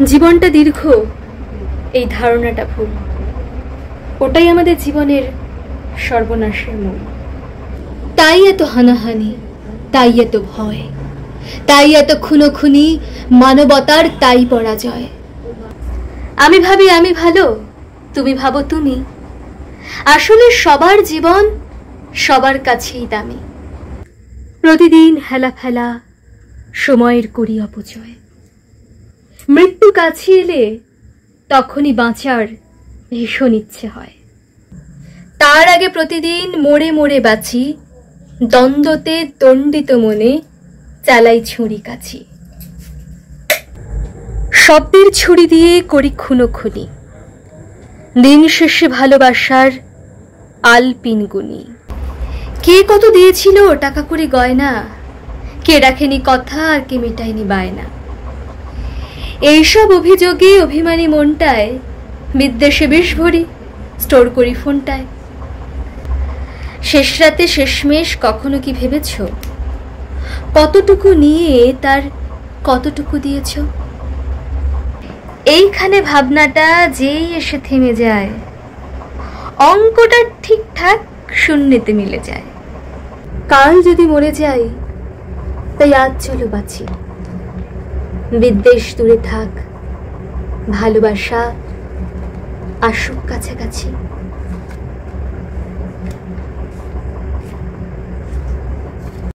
জীবনটা দীর্ঘ এই ধারণাটা ভুল। ওটাই আমাদের জীবনের সর্বনাশের মূল। তাই এত হানাহানি, তাই এত ভয়, তাই এত খুনোখুনি, মানবতার তাই পরাজয়। আমি ভাবি আমি ভালো, তুমি ভাবো তুমি। আসলে সবার জীবন সবার কাছেই দামি। প্রতিদিন হেলা ফেলা, সময়ের করি অপচয়। মৃত্যু কাছে এলে তখনই বাঁচার ভীষণ ইচ্ছে হয়। তার আগে প্রতিদিন মোড়ে মোড়ে বাঁচি, দ্বন্দ্বতে দণ্ডিত মনে চালাই ছুরি কাছি। শব্দের ছুরি দিয়ে করি খুনোখুনি, দিন শেষে ভালোবাসার আলপিন গুনি। কে কত দিয়েছিল টাকা কড়ি গয়না, কে রাখেনি কথা আর কে মেটায়নি বায়না। এইসব অভিযোগে অভিমানী মনটায় বিদ্বেষে বিষ ভরি, স্টোর করি ফোনটায়। শেষ রাতে শেষমেশ কখনো কি ভেবেছ কতটুকু নিয়ে তার কতটুকু দিয়েছ? এইখানে ভাবনাটা যেই এসে থেমে যায়, অঙ্কটা ঠিকঠাক শূন্যতে মিলে যায়। কাল যদি মরে যাই, তাই আজ চলো বাঁচি। বিদ্বেষ দূরে থাক, ভালোবাসা আসুক কাছাকাছি।